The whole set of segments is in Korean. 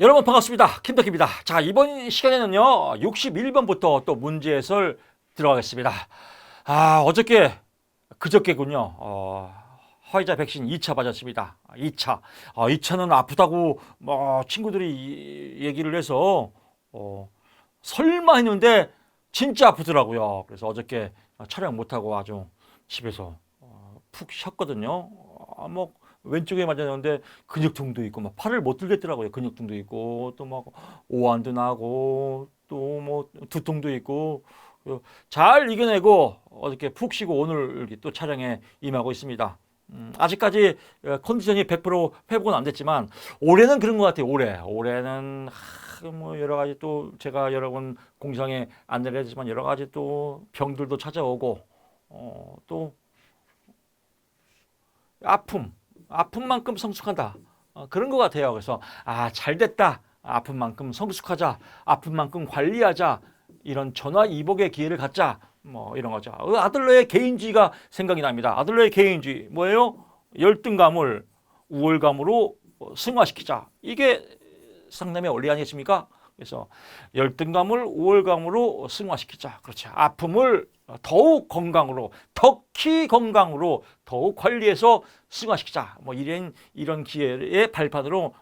여러분 반갑습니다. 김덕기입니다. 자, 이번 시간에는요, 61번부터 또 문제 해설 들어가겠습니다. 그저께군요. 화이자 백신 2차 맞았습니다. 2차. 2차는 아프다고 친구들이 얘기를 해서 설마 했는데 진짜 아프더라고요. 그래서 어저께 촬영 못하고 아주 집에서 푹 쉬었거든요. 왼쪽에 맞았는데 근육통도 있고 막 팔을 못 들겠더라고요. 근육통도 있고 또 막 오한도 나고 또 뭐 두통도 있고 잘 이겨내고 어저께 푹 쉬고 오늘 또 촬영에 임하고 있습니다. 아직까지 컨디션이 100% 회복은 안 됐지만 올해는 그런 것 같아요. 올해는 뭐 여러 가지 또 제가 여러 번 공장에 안내를 했지만 여러 가지 또 병들도 찾아오고 또 아픔만큼 성숙한다. 그런 것 같아요. 그래서 잘 됐다. 아픈 만큼 성숙하자. 아픈 만큼 관리하자. 이런 전화위복의 기회를 갖자. 뭐 이런 거죠. 아들러의 개인주의가 생각이 납니다. 아들러의 개인주의 뭐예요? 열등감을 우월감으로 승화시키자. 이게 상담의 원리 아니겠습니까? 그래서 열등감을 우월감으로 승화시키자. 그렇죠. 아픔을 더욱 건강으로, 덕히 건강으로 더욱 관리해서 승화시키자. 뭐 이런 기회의 발판으로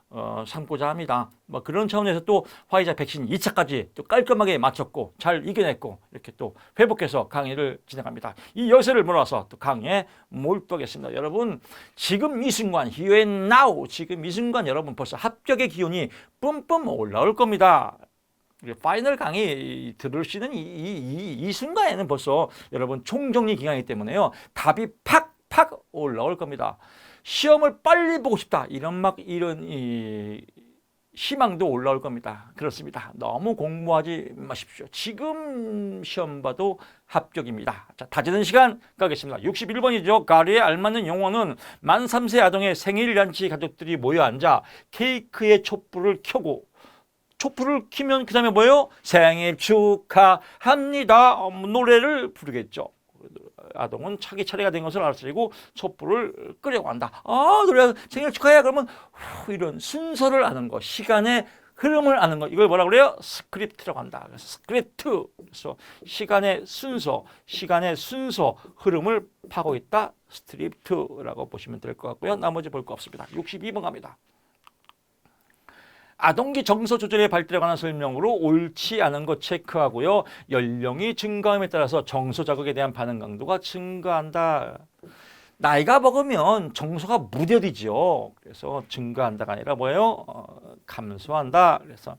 삼고자 합니다. 뭐 그런 차원에서 또 화이자 백신 2차까지 또 깔끔하게 마쳤고 잘 이겨냈고 이렇게 또 회복해서 강의를 진행합니다. 이 열쇠를 몰아서 또 강의에 몰두하겠습니다. 여러분 지금 이 순간 here and now 지금 이 순간 여러분 벌써 합격의 기운이 뿜뿜 올라올 겁니다. 파이널 강의 들으시는 이 순간에는 벌써 여러분 총정리 기간이기 때문에요. 답이 팍팍 올라올 겁니다. 시험을 빨리 보고 싶다. 이런 희망도 올라올 겁니다. 그렇습니다. 너무 공부하지 마십시오. 지금 시험 봐도 합격입니다. 자, 다지는 시간 가겠습니다. 61번이죠. 가리에 알맞는 용어는 만 3세 아동의 생일잔치 가족들이 모여 앉아 케이크에 촛불을 켜고 촛불을 켜면 그 다음에 뭐예요? 생일 축하합니다. 노래를 부르겠죠. 아동은 자기 차례가 된 것을 알아차리고 촛불을 끄려고 한다. 노래 생일 축하해. 그러면 이런 순서를 아는 거, 시간의 흐름을 아는 거, 이걸 뭐라 그래요? 스크립트라고 한다. 그래서 스크립트. 그래서 시간의 순서, 흐름을 파고 있다. 스크립트라고 보시면 될 것 같고요. 나머지 볼 거 없습니다. 62번 갑니다. 아동기 정서 조절의 발달에 관한 설명으로 옳지 않은 것 체크하고요. 연령이 증가함에 따라서 정서 자극에 대한 반응 강도가 증가한다. 나이가 먹으면 정서가 무뎌지죠. 그래서 증가한다가 아니라 뭐예요? 감소한다. 그래서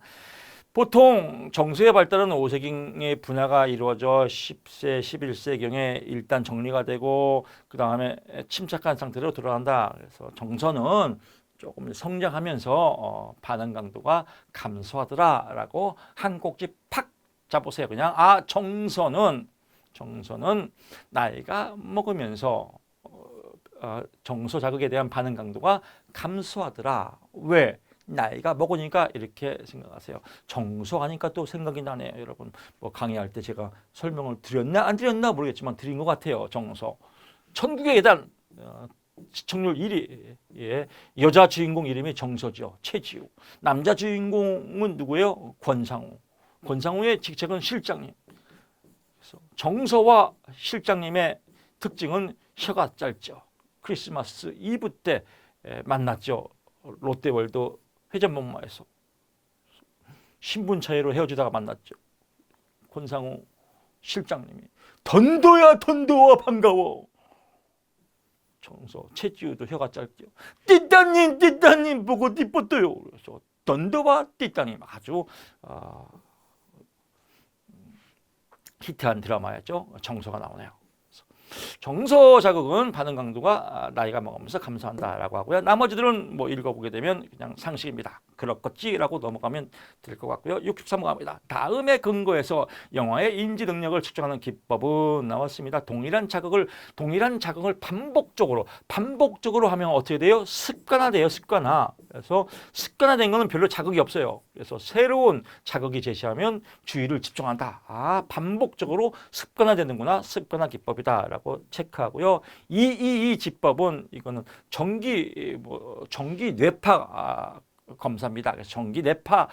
보통 정서의 발달은 5세경의 분화가 이루어져 10세, 11세경에 일단 정리가 되고 그 다음에 침착한 상태로 들어간다. 그래서 정서는 조금 성장하면서 반응 강도가 감소하더라라고 한 꼭지 팍 잡으세요. 그냥 정서는 나이가 먹으면서 정서 자극에 대한 반응 강도가 감소하더라. 왜? 나이가 먹으니까 이렇게 생각하세요. 정서하니까 또 생각이 나네요. 여러분 뭐 강의할 때 제가 설명을 드렸나 안 드렸나 모르겠지만 드린 것 같아요. 정서. 천국의 계단 시청률 1위. 예. 여자 주인공 이름이 정서죠. 최지우. 남자 주인공은 누구예요? 권상우. 권상우의 직책은 실장님. 그래서 정서와 실장님의 특징은 혀가 짧죠. 크리스마스 이브 때 만났죠. 롯데월드 회전목마에서. 신분 차이로 헤어지다가 만났죠. 권상우 실장님이. 던도야 던도와 반가워. 정서, 최지우도 혀가 짧죠. 띠따님 보고 띠뽀떠요. 그래서 던더와 띠따님 아주 히트한 드라마였죠. 정서가 나오네요. 정서 자극은 반응 강도가 나이가 먹으면서 감소한다라고 하고요. 나머지들은 뭐 읽어보게 되면 그냥 상식입니다. 그렇겠지라고 넘어가면 될 것 같고요. 63번 갑니다. 다음의 근거에서 영화의 인지 능력을 측정하는 기법은 나왔습니다. 동일한 자극을 반복적으로 하면 어떻게 돼요? 습관화돼요. 습관화. 그래서 습관화된 거는 별로 자극이 없어요. 그래서 새로운 자극이 제시하면 주의를 집중한다. 반복적으로 습관화되는구나. 습관화 기법이다라고 체크하고요. 이 지법은 이거는 전기 뇌파 검사입니다. 그래서 전기 뇌파,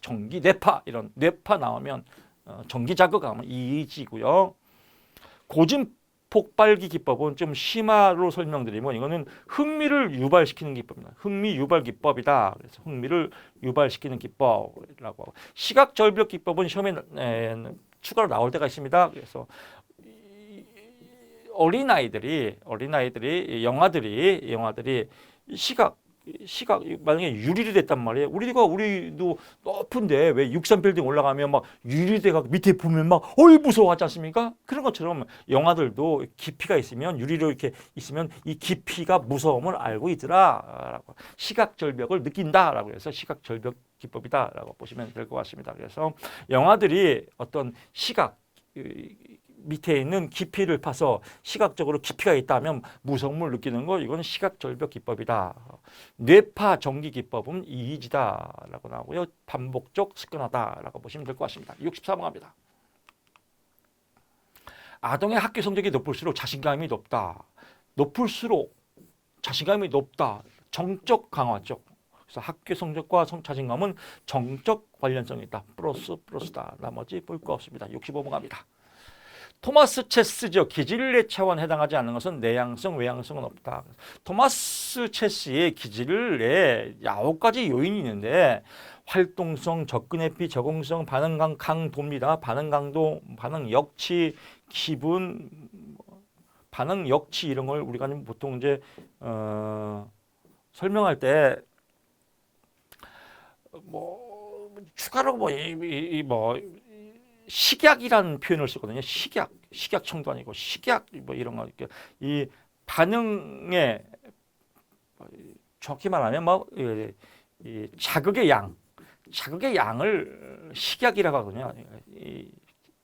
전기 뇌파 이런 뇌파 나오면 전기 자극하면 이지고요. 고진 폭발기 기법은 좀 심화로 설명드리면 이거는 흥미를 유발시키는 기법입니다. 흥미 유발 기법이다. 그래서 흥미를 유발시키는 기법이라고 하고 시각 절벽 기법은 시험에 추가로 나올 때가 있습니다. 그래서 어린아이들이 영화들이 시각 만약에 유리를 됐단 말이에요. 우리도 높은데 왜 63빌딩 올라가면 막 유리대가 밑에 보면 막 어이 무서워하지 않습니까? 그런 것처럼 영화들도 깊이가 있으면 유리로 이렇게 있으면 이 깊이가 무서움을 알고 있더라라고 시각 절벽을 느낀다라고 해서 시각 절벽 기법이다라고 보시면 될 것 같습니다. 그래서 영화들이 어떤 시각 밑에 있는 깊이를 파서 시각적으로 깊이가 있다면 무서움을 느끼는 거 이건 시각절벽 기법이다. 뇌파 전기 기법은 이의지다라고 나오고요. 반복적 습관화다라고 보시면 될 것 같습니다. 64번 갑니다. 아동의 학교 성적이 높을수록 자신감이 높다. 높을수록 자신감이 높다. 정적 강화죠. 그래서 학교 성적과 자신감은 정적 관련성이 있다. 플러스다. 나머지 볼 거 없습니다. 65번 갑니다. 토마스 체스죠. 기질의 차원에 해당하지 않는 것은 내향성, 외향성은 없다. 토마스 체스의 기질에 9가지 요인이 있는데 활동성, 접근회피, 적응성, 반응 강도입니다. 반응 강도, 반응 역치, 기분, 반응 역치 이런 걸 우리가 보통 이제 설명할 때 추가로 식약이라는 표현을 쓰거든요. 식약청도 아니고 식약 이런 거 이 반응에 정확히 말하면 이 자극의 양을 식약이라고 하거든요.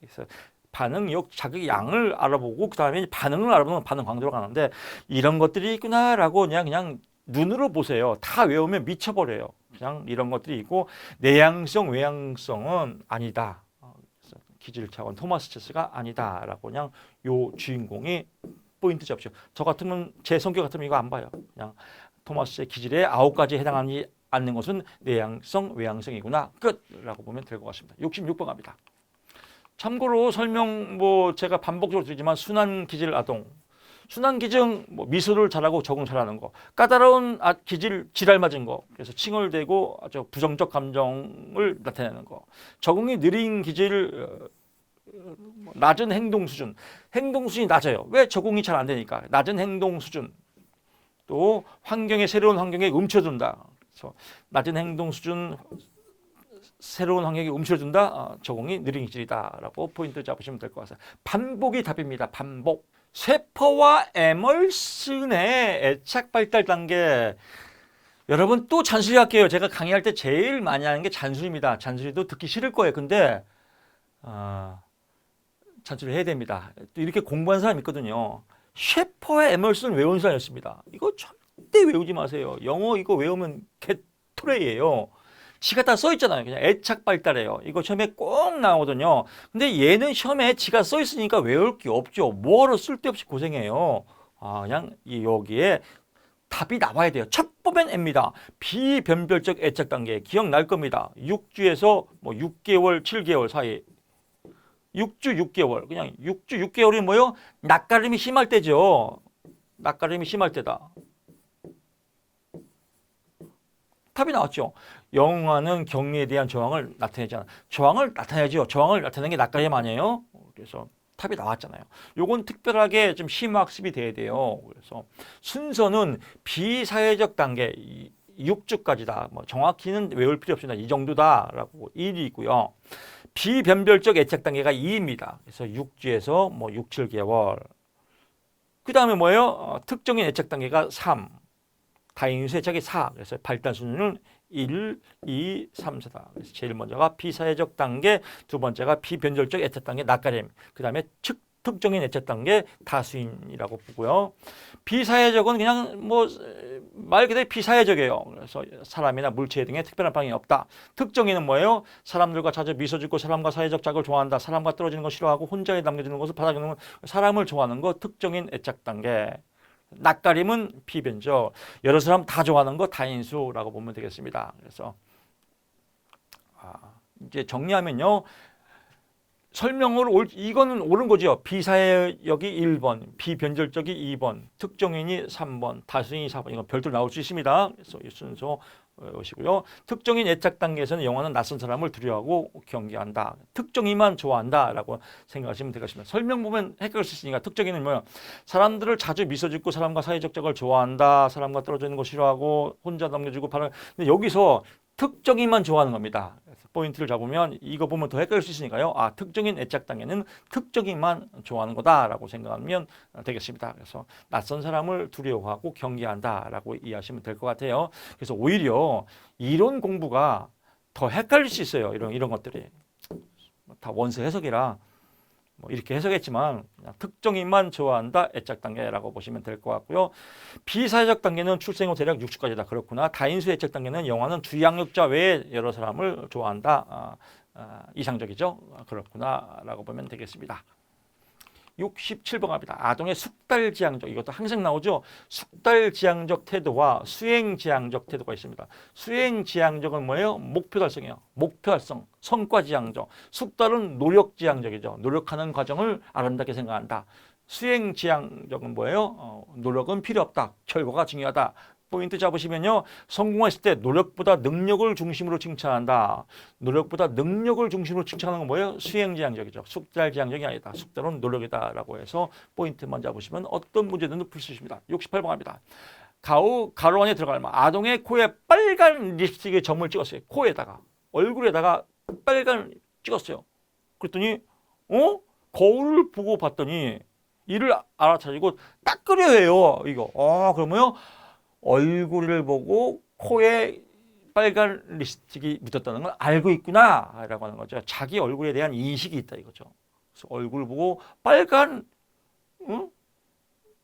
그래서 반응력, 자극의 양을 알아보고 그 다음에 반응을 알아보면 반응 강도로 가는데 이런 것들이 있구나라고 그냥 눈으로 보세요. 다 외우면 미쳐버려요. 그냥 이런 것들이 있고 내향성, 외향성은 아니다. 기질 차원 토마스 체스가 아니다라고 그냥 요 주인공이 포인트 잡죠. 저 같으면 제 성격 같으면 이거 안 봐요. 그냥 토마스의 기질에 9가지에 해당하지 않는 것은 내향성, 외향성이구나. 끝라고 보면 될 것 같습니다. 66번 갑니다. 참고로 설명 제가 반복적으로 드리지만 순환 기질 아동, 순환 기증 미술을 잘하고 적응 잘하는 거, 까다로운 기질 지랄 맞은 거, 그래서 칭얼대고 아주 부정적 감정을 나타내는 거, 적응이 느린 기질 낮은 행동 수준이 낮아요. 왜 적응이 잘 안 되니까 낮은 행동 수준, 또 새로운 환경에 움츠러든다. 그래서 낮은 행동 수준, 새로운 환경에 움츠러든다. 적응이 느린 기질이다라고 포인트 잡으시면 될 것 같아요. 반복이 답입니다. 반복. 쇠퍼와 에멀슨의 애착 발달 단계. 여러분 또 잔소리 할게요. 제가 강의할 때 제일 많이 하는 게 잔소리입니다. 잔소리도 듣기 싫을 거예요. 근데 잔소리 해야 됩니다. 이렇게 공부한 사람이 있거든요. 쇠퍼와 에멀슨 외운 사람이었습니다. 이거 절대 외우지 마세요. 영어 이거 외우면 개토레이예요. 지가 다 써있잖아요. 그냥 애착 발달해요. 이거 시험에 꼭 나오거든요. 근데 얘는 시험에 지가 써있으니까 외울 게 없죠. 뭐하러 쓸데없이 고생해요. 그냥 여기에 답이 나와야 돼요. 첫 보면 M입니다. 비변별적 애착 단계 기억날 겁니다. 6주에서 6개월, 7개월 사이. 6주, 6개월. 그냥 6주, 6개월이 뭐예요? 낯가림이 심할 때죠. 낯가림이 심할 때다. 답이 나왔죠. 영화는 격리에 대한 저항을 나타내지 않아. 저항을 나타내죠. 저항을 나타내는 게 낯가림 아니에요? 그래서 답이 나왔잖아요. 요건 특별하게 좀 심학습이 돼야 돼요. 그래서 순서는 비사회적 단계 6주까지다. 정확히는 외울 필요 없습니다. 이 정도다라고 1이 있고요. 비변별적 애착 단계가 2입니다. 그래서 6주에서 6, 7개월. 그 다음에 뭐예요? 특정인 애착 단계가 3. 다인수 애착이 4. 그래서 발달 수준은 1, 2, 3, 4다. 그래서 제일 먼저가 비사회적 단계, 두 번째가 비변별적 애착 단계 낯가림. 그 다음에 특정인 애착 단계 다수인이라고 보고요. 비사회적은 그냥 말 그대로 비사회적이에요. 그래서 사람이나 물체 등의 특별한 반응이 없다. 특정인은 뭐예요? 사람들과 자주 미소 짓고 사람과 사회적 짝을 좋아한다. 사람과 떨어지는 거 싫어하고 혼자에 남겨지는 것을 받아주는 거, 사람을 좋아하는 거 특정인 애착 단계. 낯가림은 비변적. 여러 사람 다 좋아하는 거 다인수라고 보면 되겠습니다. 그래서 이제 정리하면요. 이거는 옳은 거죠. 비사역이 1번, 비변절적이 2번, 특정인이 3번, 다수인이 4번. 이건 별도로 나올 수 있습니다. 그래서 이 순서 오시고요. 특정인 애착 단계에서는 영화는 낯선 사람을 두려워하고 경계한다. 특정인만 좋아한다라고 생각하시면 되겠습니다. 설명 보면 헷갈릴 수 있으니까 특정인은 뭐야? 사람들을 자주 미소 짓고 사람과 사회적 적을 좋아한다. 사람과 떨어져 있는 거 싫어하고 혼자 남겨주고 바라. 근데 여기서 특정인만 좋아하는 겁니다. 포인트를 잡으면 이거 보면 더 헷갈릴 수 있으니까요. 특정인 애착 단계는 특정인만 좋아하는 거다라고 생각하면 되겠습니다. 그래서 낯선 사람을 두려워하고 경계한다라고 이해하시면 될 것 같아요. 그래서 오히려 이론 공부가 더 헷갈릴 수 있어요. 이런 것들이 다 원서 해석이라 뭐 이렇게 해석했지만 그냥 특정인만 좋아한다 애착 단계라고 보시면 될 것 같고요. 비사회적 단계는 출생 후 대략 60까지다. 그렇구나. 다인수 애착 단계는 영화는 주양육자 외에 여러 사람을 좋아한다. 이상적이죠. 그렇구나라고 보면 되겠습니다. 67번 갑니다. 아동의 숙달지향적, 이것도 항상 나오죠. 숙달지향적 태도와 수행지향적 태도가 있습니다. 수행지향적은 뭐예요? 목표 달성이에요. 목표 달성, 성과지향적. 숙달은 노력지향적이죠. 노력하는 과정을 아름답게 생각한다. 수행지향적은 뭐예요? 노력은 필요 없다. 결과가 중요하다. 포인트 잡으시면요. 성공했을 때 노력보다 능력을 중심으로 칭찬한다. 노력보다 능력을 중심으로 칭찬하는 건 뭐예요? 수행지향적이죠. 숙달지향적이 아니다. 숙달은 노력이다라고 해서 포인트만 잡으시면 어떤 문제든 풀 수 있습니다. 68번 갑니다. 가로 안에 들어가면 아동의 코에 빨간 립스틱의 점을 찍었어요. 코에다가. 얼굴에다가 빨간 찍었어요. 그랬더니 거울을 보고 봤더니 이를 알아차리고 닦으려 해요. 이거. 그러면요. 얼굴을 보고 코에 빨간 립스틱이 묻었다는 걸 알고 있구나 라고 하는 거죠. 자기 얼굴에 대한 인식이 있다 이거죠. 그래서 얼굴 보고 빨간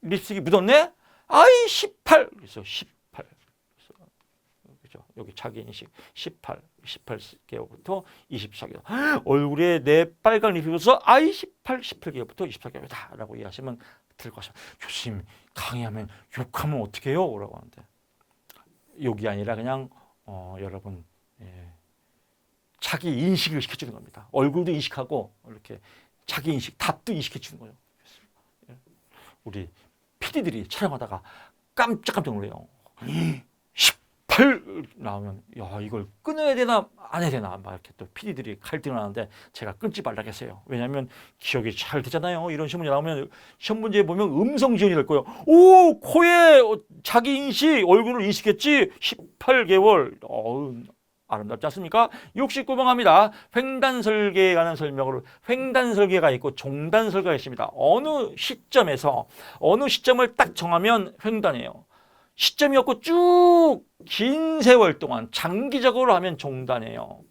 립스틱이 묻었네? 아이 18. 그래서 18. 그렇죠. 여기 자기 인식 18. 18개월부터 24개월. 얼굴에 내 빨간 립스틱이 묻어서 아이 18개월부터 24개월이다 라고 이해하시면 될 것 같습니다. 교수님 강의하면 욕하면 어떻게 해요? 라고 하는데 욕이 아니라 그냥 여러분 자기 인식을 시켜주는 겁니다. 얼굴도 인식하고 이렇게 자기 인식, 답도 인식해 주는 거예요. 우리 PD들이 촬영하다가 깜짝 놀래요. 18 나오면 야 이걸 끊어야 되나 안 해야 되나 막 이렇게 또 PD들이 갈등을 하는데 제가 끊지 말라겠어요. 왜냐하면 기억이 잘 되잖아요. 이런 시험 문제 나오면 시험 문제에 보면 음성 지원이 될 거예요. 오 코에 자기 인식 얼굴을 인식했지 18개월 아름답지 않습니까? 69번 합니다. 횡단설계에 관한 설명으로 횡단설계가 있고 종단설계가 있습니다. 어느 시점을 딱 정하면 횡단이에요. 시점이 없고 쭉 긴 세월 동안 장기적으로 하면 종단이에요.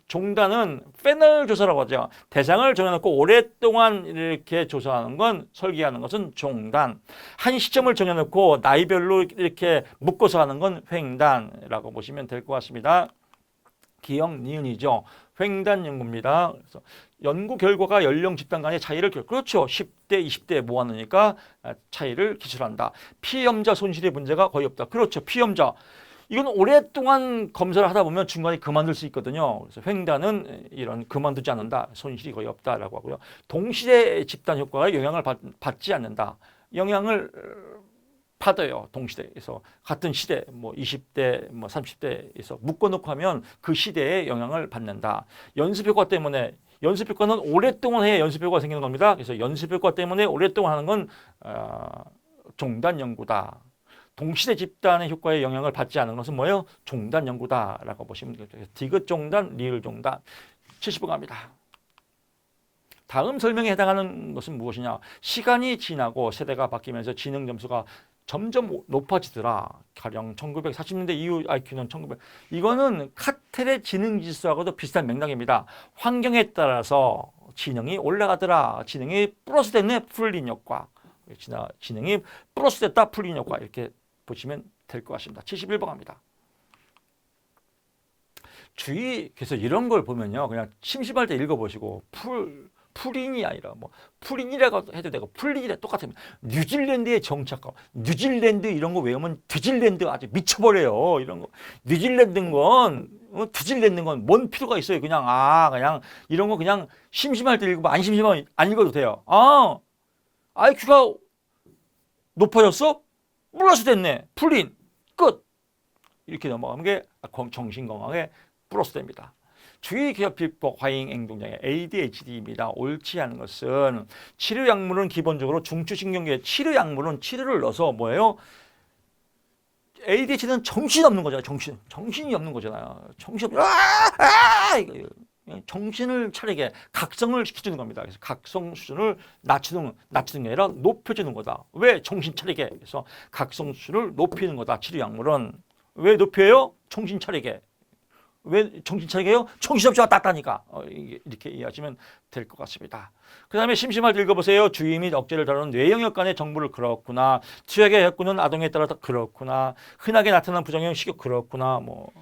종단은 패널 조사라고 하죠. 대상을 정해놓고 오랫동안 이렇게 조사하는 건 설계하는 것은 종단. 한 시점을 정해놓고 나이별로 이렇게 묶어서 하는 건 횡단이라고 보시면 될 것 같습니다. 기억 니은이죠. 횡단 연구입니다. 그래서 연구 결과가 연령 집단 간의 차이를 그렇죠. 10대, 20대 모아놓으니까 차이를 기술한다. 피험자 손실의 문제가 거의 없다. 그렇죠. 피험자. 이건 오랫동안 검사를 하다 보면 중간에 그만둘 수 있거든요. 그래서 횡단은 이런 그만두지 않는다. 손실이 거의 없다라고 하고요. 동시대 집단 효과가 영향을 받지 않는다. 영향을 받아요. 동시대에서 같은 시대 뭐 20대 뭐 30대에서 묶어놓고 하면 그 시대에 영향을 받는다. 연습효과 때문에 연습효과는 오랫동안 해야 연습효과가 생기는 겁니다. 그래서 연습효과 때문에 오랫동안 하는 건 종단 연구다. 동시대 집단의 효과에 영향을 받지 않은 것은 뭐예요? 종단 연구다라고 보시면 되겠죠. 디귿 종단, 리을 종단. 70번 갑니다. 다음 설명에 해당하는 것은 무엇이냐? 시간이 지나고 세대가 바뀌면서 지능 점수가 점점 높아지더라. 가령 1940년대 이후 IQ는 1900. 이거는 카텔의 지능 지수하고도 비슷한 맥락입니다. 환경에 따라서 지능이 올라가더라. 지능이 플러스 됐네. 풀린 효과. 지능이 플러스 됐다. 풀린 효과. 이렇게 보시면 될 것 같습니다. 71번 갑니다. 그래서 이런 걸 보면요. 그냥 심심할 때 읽어보시고 풀인이 아니라 뭐 풀인이라고 해도 되고 풀린이라 똑같아요. 뉴질랜드의 정착과 뉴질랜드 이런 거 외우면 뉴질랜드 아주 미쳐버려요. 이런 거 뉴질랜드인 건 뉴질랜드인 건 뭔 필요가 있어요. 그냥 이런 거 그냥 심심할 때 읽으면 안 심심하면 안 읽어도 돼요. IQ가 높아졌어? 몰라서 됐네. 풀린 끝. 이렇게 넘어가는 게 정신건강에 플러스 됩니다. 주의기억비법 과잉 행동장애 ADHD입니다. 옳지 않은 것은 치료약물은 기본적으로 중추신경계에 치료를 넣어서 뭐예요? ADHD는 정신이 없는 거잖아요. 정신이 없는 거잖아요. 정신을 차리게 각성을 시켜주는 겁니다. 그래서 각성 수준을 낮추는 게 아니라 높여주는 거다. 왜 정신 차리게? 그래서 각성 수준을 높이는 거다. 치료약물은 왜 높여요? 정신 차리게. 왜 정신 차리게요? 정신없이 왔다 갔다니까. 이렇게 이해하시면 될 것 같습니다. 그 다음에 심심할 때 읽어보세요. 주의 및 억제를 다루는 뇌영역 간의 정보를 그렇구나. 취약의 혁구는 아동에 따라 그렇구나. 흔하게 나타나는 부정형 식욕 그렇구나. 뭐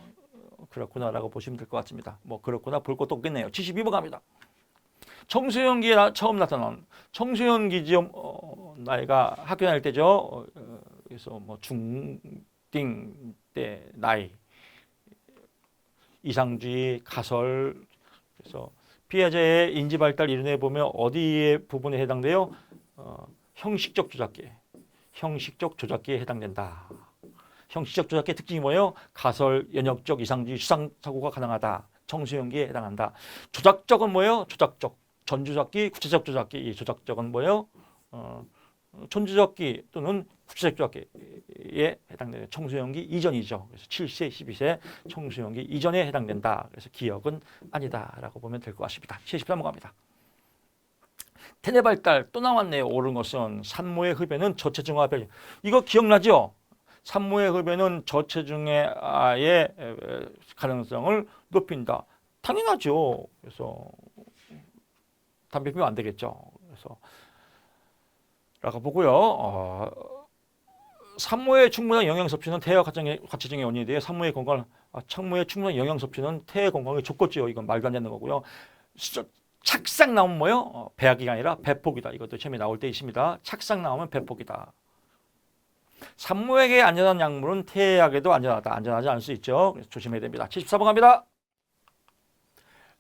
그렇구나라고 보시면 될 것 같습니다. 뭐 그렇구나 볼 것도 없겠네요. 72번 갑니다. 청소년기에 처음 나타난 청소년기죠. 나이가 학교 다닐 때죠. 그래서 뭐 중딩 때 나이. 이상주의, 가설, 그래서 피아제의 인지발달 이론에 보면 어디에 부분에 해당돼요? 형식적 조작기에 해당된다. 형식적 조작기의 특징이 뭐예요? 가설, 연역적, 이상주의, 수상사고가 가능하다. 청소년기에 해당한다. 조작적은 뭐예요? 조작적, 전조작기, 구체적 조작기. 이 조작적은 뭐예요? 전조작기 또는 구체적 조작기에 해당되는 청소년기 이전이죠. 그래서 7세, 12세 청소년기 이전에 해당된다. 그래서 기억은 아니다라고 보면 될 것 같습니다. 73번 갑니다. 태뇌발달 또 나왔네요. 옳은 것은 산모의 흡연은 저체중아 흡연. 이거 기억나죠? 산모의 흡연은 저체중아의 가능성을 높인다. 당연하죠. 그래서 담배 피우면 안 되겠죠. 그래서 라고 보고요. 산모의 충분한 영양 섭취는 태아 과체중의 원인이 돼요. 산모의 충분한 영양 섭취는 태아 건강에 좋겠지요. 이건 말도 안 되는 거고요. 착상 나오면 뭐요? 배학이 아니라 배폭이다. 이것도 처음에 나올 때 있습니다. 착상 나오면 배폭이다. 산모에게 안전한 약물은 태아에게도 안전하다. 안전하지 않을 수 있죠. 그래서 조심해야 됩니다. 74번 갑니다.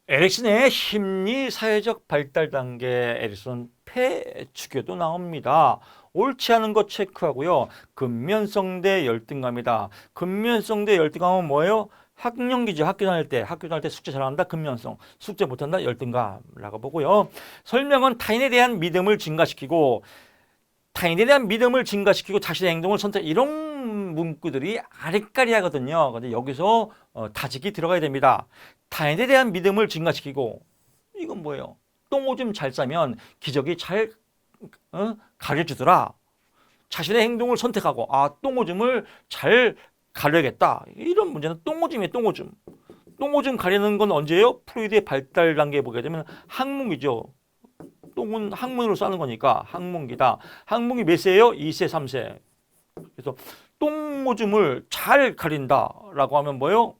에릭슨의 심리 사회적 발달 단계 에릭슨 폐축에도 나옵니다. 옳지 않은 것 체크하고요. 근면성 대 열등감이다. 근면성 대 열등감은 뭐예요? 학령기죠. 학교 다닐 때 숙제 잘한다. 근면성. 숙제 못한다. 열등감이라고 보고요. 설명은 타인에 대한 믿음을 증가시키고 자신의 행동을 선택. 이런 문구들이 아리까리하거든요. 근데 여기서 다직이 들어가야 됩니다. 타인에 대한 믿음을 증가시키고 이건 뭐예요? 똥오줌 잘 싸면 기저귀 잘 가려주더라. 자신의 행동을 선택하고 똥오줌을 잘 가려야겠다. 이런 문제는 똥오줌이에요. 똥오줌 가리는 건 언제예요? 프로이드의 발달 단계에 보게 되면 항문기죠. 똥은 항문으로 싸는 거니까 항문기다. 항문기 몇 세예요? 2세, 3세. 그래서 똥오줌을 잘 가린다라고 하면 뭐예요?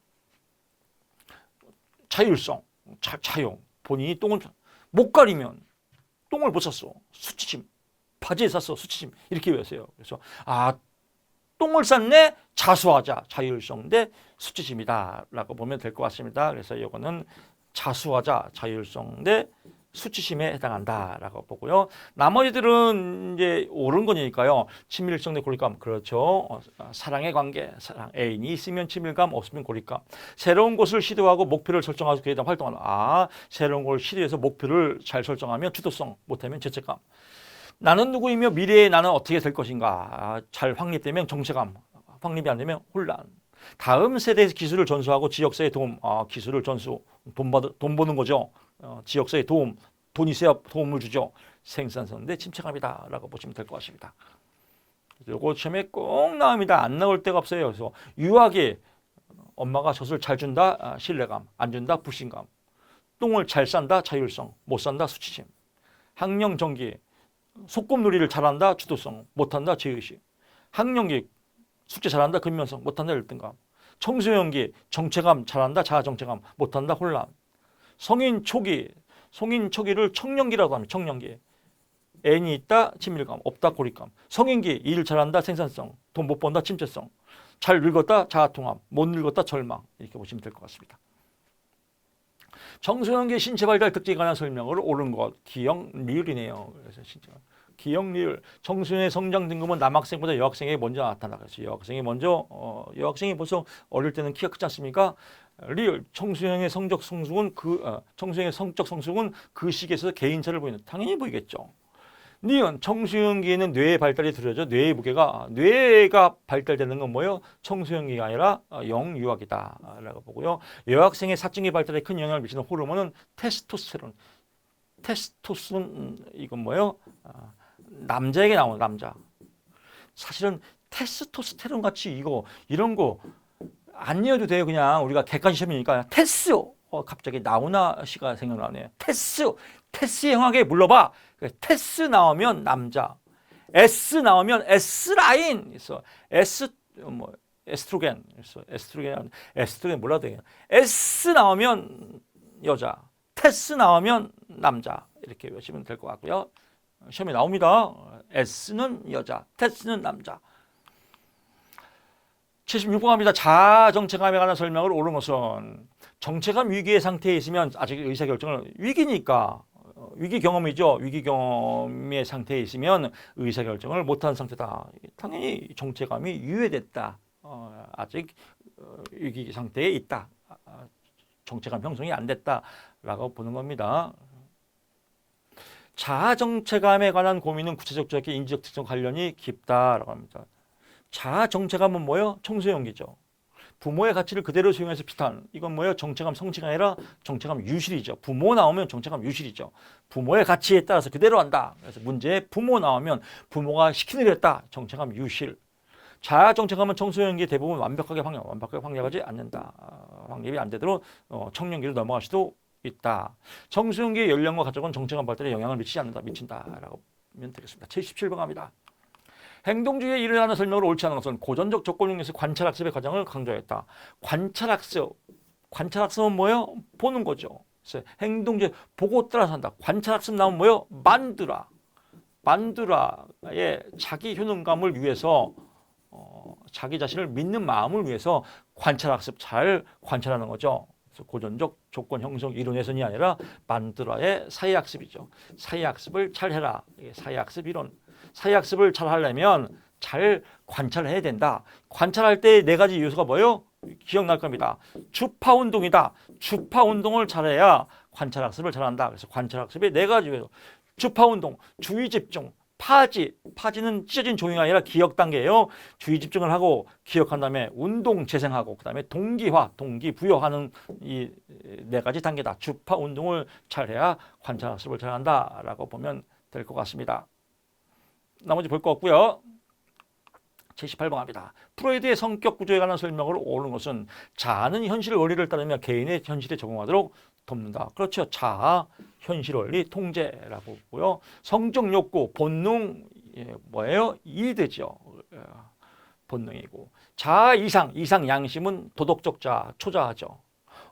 자율성, 자용. 본인이 똥을 못 가리면 똥을 못 쌌어. 수치심. 바지에 쌌어. 수치심. 이렇게 외우세요. 그래서 똥을 쌌네. 자수하자. 자율성 대 수치심이다. 라고 보면 될 것 같습니다. 그래서 이거는 자수하자. 자율성 대 수치심에 해당한다라고 보고요. 나머지들은 이제 옳은 거니까요. 친밀성 대 고립감. 그렇죠. 사랑의 관계. 애인이 있으면 친밀감, 없으면 고립감. 새로운 곳을 시도하고 목표를 설정하고 그에 대한 활동하는. 새로운 곳을 시도해서 목표를 잘 설정하면 주도성, 못하면 죄책감. 나는 누구이며 미래의 나는 어떻게 될 것인가. 잘 확립되면 정체감. 확립이 안 되면 혼란. 다음 세대의 기술을 전수하고 지역사회에 도움. 기술을 전수. 돈 버는 거죠. 지역사회에 도움. 돈이 있어야 도움을 주죠. 생산성인데 침체감이다 라고 보시면 될 것 같습니다. 요거 시험에 꼭 나옵니다. 안 나올 데가 없어요. 그래서 유아기 엄마가 젖을 잘 준다. 신뢰감. 안 준다. 불신감. 똥을 잘 싼다. 자율성. 못 싼다. 수치심. 학령정기 소꿉놀이를 잘한다. 주도성. 못한다. 죄의식. 학령기 숙제 잘한다. 근면성. 못한다. 열등감. 청소년기 정체감 잘한다. 자아정체감. 못한다. 혼란. 성인 초기 성인 초기를 청년기라고 합니다. 청년기. 애인이 있다, 친밀감, 없다, 고립감. 성인기, 일을 잘한다, 생산성, 돈 못 번다, 침체성. 잘 늙었다, 자아통합, 못 늙었다, 절망. 이렇게 보시면 될 것 같습니다. 청소년기 신체 발달 특징에 관한 설명을 옳은 것, 기억, 리을이네요. 그래서 진짜 기억, 리을. 청소년의 성장 등급은 남학생보다 여학생에게 먼저 나타나겠어요. 여학생이 벌써 어릴 때는 키가 크지 않습니까? 리을. 청소년의 성적 성숙은 청소년의 성적 성숙은 그 시기에서 개인차를 보이는, 당연히 보이겠죠. 니은. 청소년기에는 뇌의 발달이 두려져 뇌의 무게가, 뇌가 발달되는 건 뭐예요? 청소년기가 아니라 영유아기다 라고 보고요. 여학생의 사춘기 발달에 큰 영향을 미치는 호르몬은 테스토스테론. 테스토스는 이건 뭐예요? 남자에게 나오는, 남자. 사실은 테스토스테론 같이 이런 거 안 이어도 돼요. 그냥 우리가 객관식 시험이니까 테스. 갑자기 나훈아 씨가 생각나네요. 테스 형에게 물러봐. 테스 나오면 남자. S 나오면 S라인 있어. 에스트로겐 있어. 에스트로겐 몰라도 돼요. S 나오면 여자. 테스 나오면 남자. 이렇게 외우시면 될 것 같고요. 시험에 나옵니다. S는 여자, 테스는 남자. 76번 갑니다. 자아 정체감에 관한 설명을 옳은 것은, 정체감 위기의 상태에 있으면 아직 의사결정을, 위기니까 위기 경험이죠. 위기 경험의 상태에 있으면 의사결정을 못한 상태다. 당연히 정체감이 유예됐다. 아직 위기 상태에 있다. 정체감 형성이 안 됐다라고 보는 겁니다. 자아 정체감에 관한 고민은 구체적 지역의 인지적 특성 관련이 깊다라고 합니다. 자아 정체감은 뭐예요? 청소년기죠. 부모의 가치를 그대로 수용해서 비슷한, 이건 뭐예요? 정체감 성취가 아니라 정체감 유실이죠. 부모 나오면 정체감 유실이죠. 부모의 가치에 따라서 그대로 한다. 그래서 문제에 부모 나오면 부모가 시키는 대로 했다. 정체감 유실. 자아 정체감은 청소년기 대부분 완벽하게 확립하지 않는다. 확립이 안 되도록 청년기로 넘어갈 수도 있다. 청소년기의 연령과 가족은 정체감 발달에 영향을 미친다라고 하면 되겠습니다. 77번 갑니다. 행동주의에 일어나는 설명을 옳지 않은 것은 고전적 조건형에서 관찰학습의 과정을 강조했다. 관찰학습은 뭐예요? 보는 거죠. 그래서 행동주의, 보고 따라서 한다. 관찰학습 나오면 뭐예요? 만두라의 자기 효능감을 위해서, 자기 자신을 믿는 마음을 위해서 관찰학습, 잘 관찰하는 거죠. 그래서 고전적 조건 형성 이론에서이 아니라 만두라의 사회학습이죠. 사회학습을 잘 해라. 사회학습 이론. 사회학습을 잘 하려면 잘 관찰해야 된다. 관찰할 때 네 가지 요소가 뭐예요? 기억날 겁니다. 주파운동이다. 주파운동을 잘해야 관찰학습을 잘한다. 그래서 관찰학습의 네 가지 요소. 주파운동, 주의집중, 파지는 찢어진 종이가 아니라 기억 단계예요. 주의 집중을 하고 기억한 다음에 운동 재생하고, 그 다음에 동기화, 동기부여하는 이 네 가지 단계다. 주파 운동을 잘해야 관찰학습을 잘한다라고 보면 될 것 같습니다. 나머지 볼 거 없고요. 78번 갑니다. 프로이드의 성격 구조에 관한 설명을 옳은 것은, 자아는 현실 원리를 따르며 개인의 현실에 적응하도록 돕는다. 그렇죠. 자아, 현실 원리, 통제라고 보고요. 성적 욕구, 본능, 뭐예요? 이되죠. 본능이고. 자아 이상 양심은 도덕적 자아, 초자아죠.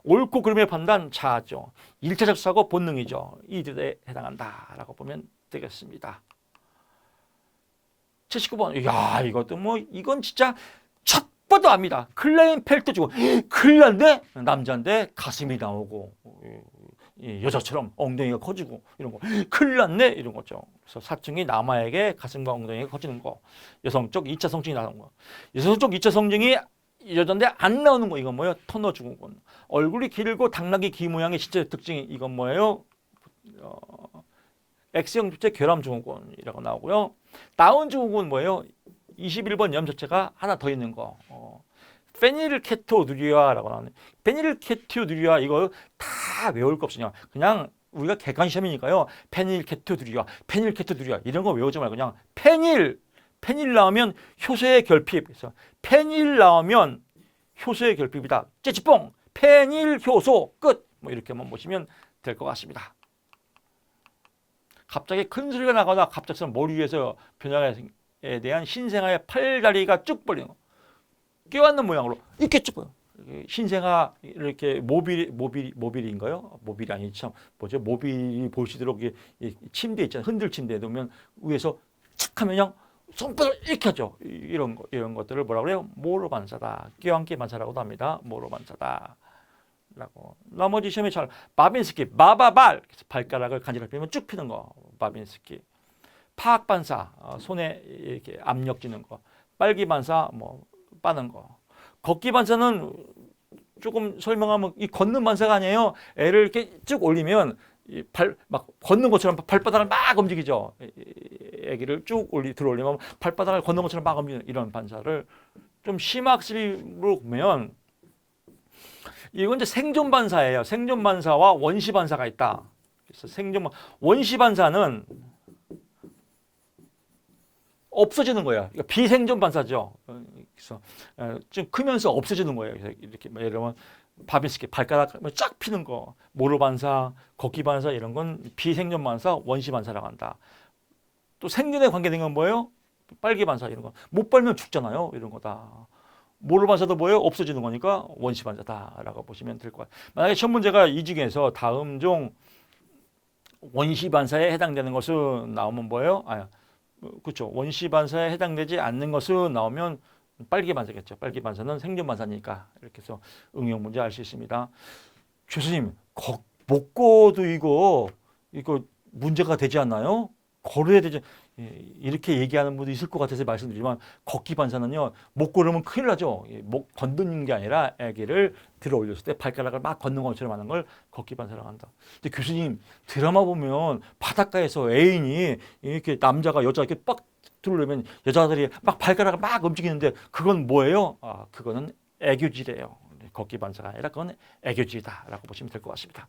옳고 그름의 판단, 자아죠. 1차적 사고, 본능이죠. 이들에 해당한다라고 보면 되겠습니다. 79번. 야, 이것도 이건 진짜 첫 봐도 압니다. 클레인펠트 주고, 큰일 났네? 남자인데 가슴이 나오고, 여자처럼 엉덩이가 커지고, 이런 거. 큰일 났네? 이런 거죠. 그래서 사춘기 남아에게 가슴과 엉덩이가 커지는 거. 여성적 2차 성징이 나오는 거. 여성적 2차 성징이 여잔데 안 나오는 거. 이건 뭐예요? 터너 증후군. 얼굴이 길고 당나귀 귀 모양의 신체 특징이, 이건 뭐예요? X형 주체 결함 증후군이라고 나오고요. 다운 증후군 뭐예요? 21번 염자체가 하나 더 있는 거. 페닐케토누리아라고 나오네. 페닐케토누리아 이거 다 외울 거 없으냐. 그냥 우리가 객관 시험이니까요. 페닐케토누리아 이런 거 외우지 말고 그냥 페닐 나오면 효소의 결핍. 그래서 페닐 나오면 효소의 결핍이다. 찌찌뽕 페닐 효소 끝. 뭐 이렇게만 보시면 될 것 같습니다. 갑자기 큰 소리가 나거나 갑작스런 머리 위에서 변화에 대한 신생아의 팔다리가 쭉 벌리는 거. 깨어있는 모양으로 이렇게 쭉 벌려. 신생아 이렇게 모빌인가요? 모빌이 아니지 참 뭐죠? 모빌이 보시도록 이 침대 있잖아요. 흔들 침대에 놓으면 위에서 착 하면 그냥 손바닥을 이렇게 하죠. 이런 것들을 뭐라 그래요? 모로 반사다. 껴안기 반사라고도 합니다. 모로 반사다. 라고. 나머지 시험에 잘 바빈스키, 마바발 발가락을 간지럽 펴면 쭉 피는 거. 바빈스키. 파악 반사, 손에 이렇게 압력 주는 거. 빨기 반사, 뭐 빠는 거. 걷기 반사는 조금 설명하면 이 걷는 반사가 아니에요. 애를 이렇게 쭉 올리면 막 걷는 것처럼 발바닥을 막 움직이죠. 애기를 쭉 들어 올리면 발바닥을 걷는 것처럼 막 움직이는 이런 반사를 좀 심학습으로 보면 이건 이제 생존 반사예요. 생존 반사와 원시 반사가 있다. 그래서 원시 반사는 없어지는 거예요. 그러니까 비생존 반사죠. 그래서 좀 크면서 없어지는 거예요. 그래서 이렇게 예를 들면 바비스키 발가락 쫙 피는 거, 모로 반사, 걷기 반사 이런 건 비생존 반사, 원시 반사라고 한다. 또 생존에 관계된 건 뭐예요? 빨기 반사 이런 거. 못 빨면 죽잖아요. 이런 거다. 모로 반사도 뭐예요? 없어지는 거니까 원시 반사다라고 보시면 될 것 같아요. 만약에 시험 문제가 이 중에서 다음 중 원시 반사에 해당되는 것은 나오면 뭐예요? 그렇죠. 원시 반사에 해당되지 않는 것은 나오면 빨기 반사겠죠. 빨기 반사는 생존 반사니까 이렇게 해서 응용 문제 알 수 있습니다. 교수님, 목고도 이거 문제가 되지 않나요? 걸어야 되지. 이렇게 얘기하는 분도 있을 것 같아서 말씀드리지만 걷기 반사는요. 못 걸으면 큰일 나죠. 목 건드는 게 아니라 아기를 들어 올렸을 때 발가락을 막 걷는 것처럼 하는 걸 걷기 반사라고 한다. 근데 교수님 드라마 보면 바닷가에서 애인이 이렇게 남자가 여자 이렇게 빡 들어오려면 여자들이 막 발가락을 막 움직이는데 그건 뭐예요? 그거는 애교질이에요. 걷기 반사가 아니라 그건 애교질이다라고 보시면 될 것 같습니다.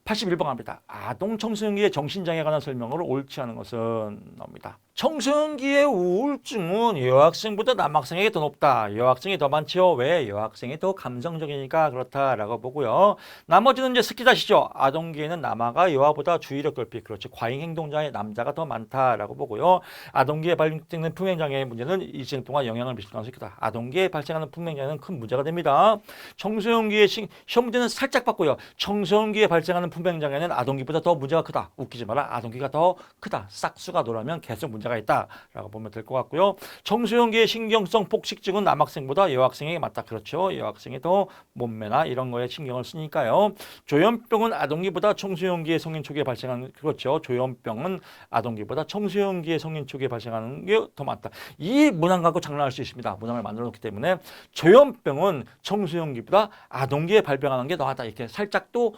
81번 갑니다. 아동 청소년기의 정신장애에 관한 설명으로 옳지 않은 것은 나옵니다. 청소년기의 우울증은 여학생보다 남학생에게 더 높다. 여학생이 더 많죠. 왜? 여학생이 더 감성적이니까 그렇다라고 보고요. 나머지는 이제 스키다시죠. 아동기에는 남아가 여아보다 주의력 결핍, 그렇죠. 과잉 행동장애 남자가 더 많다라고 보고요. 아동기에 발생하는 품행장애의 문제는 일생 동안 영향을 미칠 가능성이 크다. 아동기에 발생하는 품행장애는 큰 문제가 됩니다. 청소년기의 시험 문제는 살짝 바꿔요. 청소년기에 발생하는 품행장애는 아동기보다 더 문제가 크다. 웃기지 마라. 아동기가 더 크다. 싹수가 놀라면 계속 문제가 있다라고 보면 될 것 같고요. 청소년기의 신경성 폭식증은 남학생보다 여학생에게 맞다. 그렇죠. 여학생이 더 몸매나 이런 거에 신경을 쓰니까요. 조현병은 아동기보다 청소년기의 성인 초기에 발생하는 그렇죠. 조현병은 아동기보다 청소년기의 성인 초기에 발생하는 게 더 많다. 이 문항 갖고 장난할 수 있습니다. 문항을 만들어 놓기 때문에 조현병은 청소년기보다 아동기에 발병하는 게 더 많다. 이렇게 살짝 또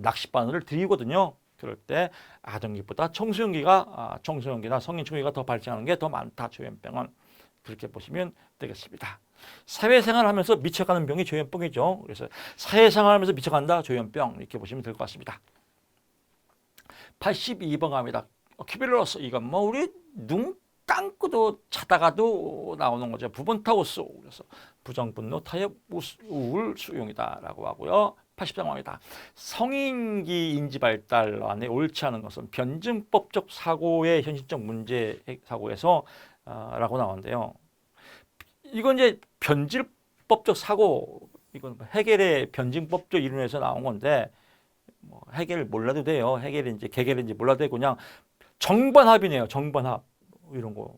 낚싯바늘을 드리거든요. 그럴 때 아동기보다 청소년기나 성인 초기가 더 발생하는 게 더 많다. 조현병은 그렇게 보시면 되겠습니다. 사회생활을 하면서 미쳐가는 병이 조현병이죠. 그래서 사회생활을 하면서 미쳐간다. 조현병 이렇게 보시면 될 것 같습니다. 82번 갑니다. 키빌러스 이건 뭐 우리 눈 감고도 자다가도 나오는 거죠. 부분타우스 그래서 부정분노 타협 우울 수용이다라고 하고요. 80장입니다. 성인기 인지 발달 안에 옳지 않은 것은 변증법적 사고의 현실적 문제 사고에서 라고 나오는데요. 이건 이제 변질법적 사고, 이건 해겔의 변증법적 이론에서 나온 건데 뭐 해겔 몰라도 돼요. 해겔인지 개겔인지 몰라도 되고 그냥 정반합이네요. 정반합 이런 거.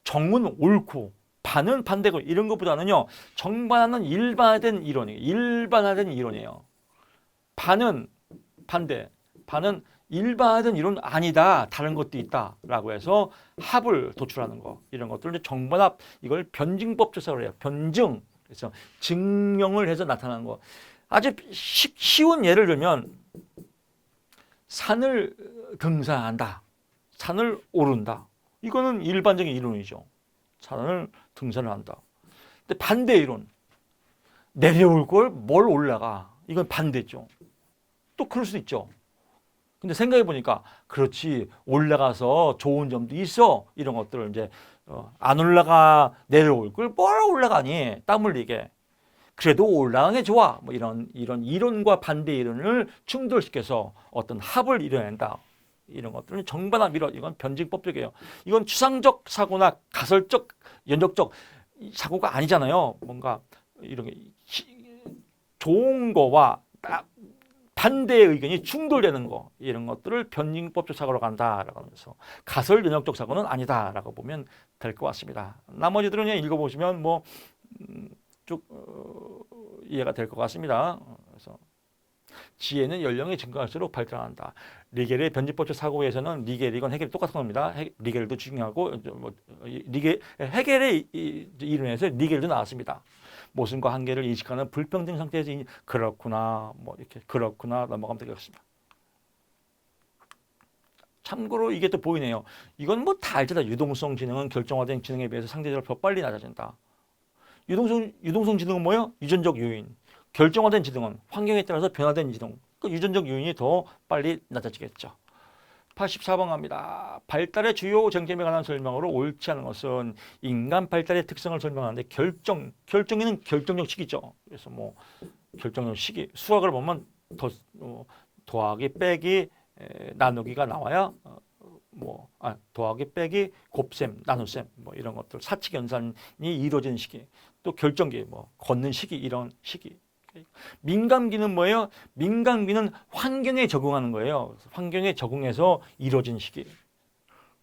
정은 옳고 반은 반대고 이런 것보다는요. 정반은 일반화된 이론이에요. 반은 반대, 반은 일반화된 이론 아니다. 다른 것도 있다라고 해서 합을 도출하는 거 이런 것들을 정반합 이걸 변증법조사로 해요. 변증 그래서 증명을 해서 나타나는 거. 아주 쉬운 예를 들면 산을 등산한다. 산을 오른다. 이거는 일반적인 이론이죠. 산을 등산을 한다. 근데 반대 이론. 내려올 걸 뭘 올라가. 이건 반대죠. 또 그럴 수도 있죠. 근데 생각해 보니까 그렇지 올라가서 좋은 점도 있어. 이런 것들을 이제 안 올라가 내려올 걸 뭘 올라가니 땀 흘리게. 그래도 올라가는 게 좋아. 뭐 이런 이론과 반대 이론을 충돌시켜서 어떤 합을 이뤄낸다. 이런 것들은 정반합 이론, 이건 변증법적이에요. 이건 추상적 사고나 가설적, 연역적 사고가 아니잖아요. 뭔가 이런 게 좋은 거와 반대의 의견이 충돌되는 거 이런 것들을 변증법적 사고로 간다라고 하면서 가설 연역적 사고는 아니다라고 보면 될 것 같습니다. 나머지들은 그냥 읽어보시면 뭐 쭉 이해가 될 것 같습니다. 그래서 지혜는 연령이 증가할수록 발달한다. 리겔의 변증법적 사고에서는 리겔이건 헤겔이 똑같은 겁니다. 리겔도 중요하고 헤겔의 이론에서 리겔도 나왔습니다. 모순과 한계를 인식하는 불평등 상태에서 그렇구나 뭐 이렇게 그렇구나 넘어가면 되겠습니다. 참고로 이게 또 보이네요. 이건 뭐 다 알잖아. 유동성 지능은 결정화된 지능에 비해서 상대적으로 더 빨리 낮아진다. 유동성 지능은 뭐예요? 유전적 요인. 결정화된 지능은 환경에 따라서 변화된 지능. 그 유전적 요인이 더 빨리 낮아지겠죠. 84번 갑니다. 발달의 주요 쟁점에 관한 설명으로 옳지 않은 것은 인간 발달의 특성을 설명하는데 결정이는 결정적 시기죠. 그래서 뭐 결정적 시기 수학을 보면 더하기 빼기 나누기가 나와야 더하기 빼기 곱셈 나눗셈 뭐 이런 것들 사칙 연산이 이루어지는 시기 또 결정기 뭐 걷는 시기 이런 시기. 민감기는 뭐예요? 민감기는 환경에 적응하는 거예요. 환경에 적응해서 이루어진 시기.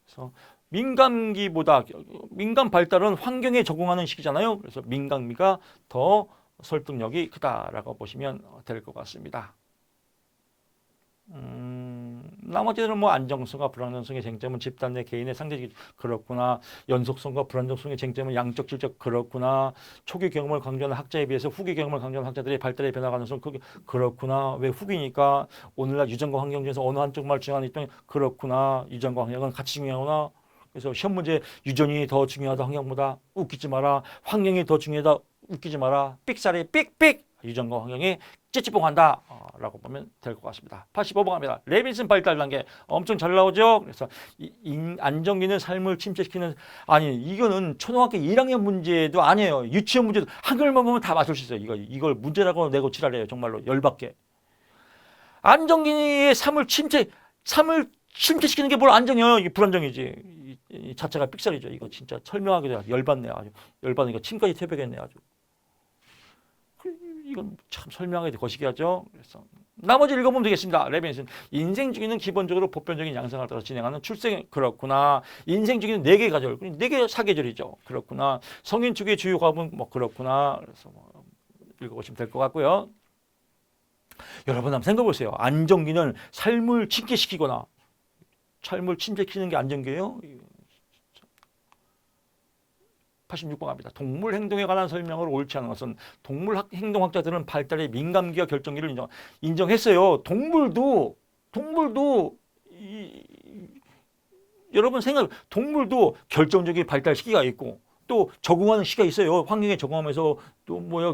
그래서 민감 발달은 환경에 적응하는 시기잖아요. 그래서 민감기가 더 설득력이 크다라고 보시면 될 것 같습니다. 나머지들은 뭐 안정성과 불안정성의 쟁점은 집단 내 개인의 상대적 그렇구나. 연속성과 불안정성의 쟁점은 양적 질적 그렇구나. 초기 경험을 강조하는 학자에 비해서 후기 경험을 강조하는 학자들의 발달의 변화 가능성 그렇구나. 왜 후기니까 오늘날 유전과 환경 중에서 어느 한쪽만 중요한 있더니 그렇구나. 유전과 환경은 같이 중요하구나. 그래서 시험 문제 유전이 더 중요하다 환경보다 웃기지 마라. 환경이 더 중요하다 웃기지 마라. 삑사리 삑삑 유전과 환경이 찌찌뽕한다 라고 보면 될 것 같습니다. 85번 갑니다. 레빈슨 발달 단계 엄청 잘 나오죠. 그래서 안정기는 삶을 침체시키는 아니 이거는 초등학교 1학년 문제도 아니에요. 유치원 문제도 한글만 보면 다 맞출 수 있어요. 이걸 문제라고 내고 지랄해요. 정말로 열받게. 안정기의 삶을 침체시키는 게 뭘 안정이에요. 이게 불안정이지. 이 자체가 삑살이죠. 이거 진짜 설명하기도 열받네요. 아주 열받으니까 침까지 태백했네 아주. 이건 참 설명하기 거시기 하죠. 그래서 나머지 읽어보면 되겠습니다. 레빈슨 인생 주기는 기본적으로 보편적인 양상을 따라 진행하는 출생 그렇구나. 인생 주기는 4개 가절, 4개 사계절이죠. 그렇구나. 성인 주기의 주요 과목은 뭐 그렇구나. 그래서 뭐 읽어보시면 될 것 같고요. 여러분 한번 생각해 보세요. 안정기는 삶을 침체시키거나 삶을 침체시키는 게 안정기예요. 86번 갑니다. 동물 행동에 관한 설명을 옳지 않은 것은 동물 행동학자들은 발달의 민감기와 결정기를 인정했어요. 여러분 동물도 결정적인 발달 시기가 있고 또 적응하는 시기가 있어요. 환경에 적응하면서 또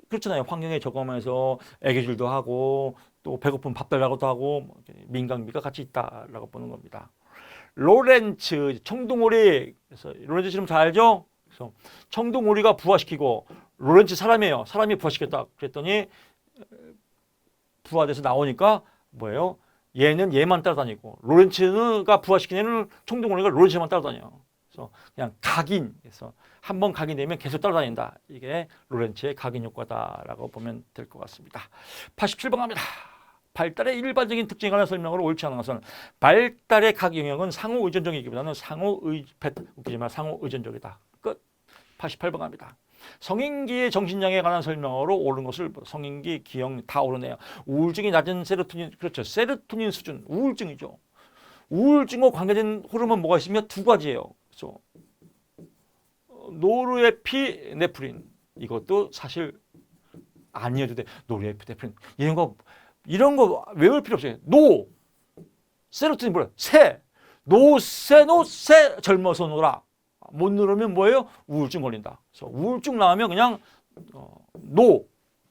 그렇잖아요. 환경에 적응하면서 애교질도 하고 또 배고픈 밥 달라고도 하고 민감기가 같이 있다라고 보는 겁니다. 로렌츠 청둥오리 그래서 로렌츠 씨는 잘 알죠? 그래서 청둥오리가 부화시키고 로렌츠 사람이에요. 사람이 부화시켰다. 그랬더니 부화돼서 나오니까 뭐예요? 얘는 얘만 따라다니고 로렌츠가 부화시킨 애는 청둥오리가 로렌츠만 따라다녀요. 그래서 그냥 각인. 그래서 한번 각인되면 계속 따라다닌다. 이게 로렌츠의 각인 효과다라고 보면 될 것 같습니다. 87번 갑니다. 발달의 일반적인 특징에 관한 설명으로 옳지 않은 것은 발달의 각 영역은 상호 의존적이기보다는 상호 의존적이다. 끝. 88번 갑니다. 성인기의 정신장애에 관한 설명으로 옳은 것을 성인기, 기형 다 옳으네요. 우울증이 낮은 세로토닌, 그렇죠. 세로토닌 수준, 우울증이죠. 우울증과 관계된 호르몬 뭐가 있으면 2가지예요. 그래서 노르에피네프린 이것도 사실 아니어도 돼. 노르에피네프린 이런 거 외울 필요 없어요. 세로토닌 뭐야? 노세 젊어서 놀아. 못 누르면 뭐예요? 우울증 걸린다. 그래서 우울증 나오면 그냥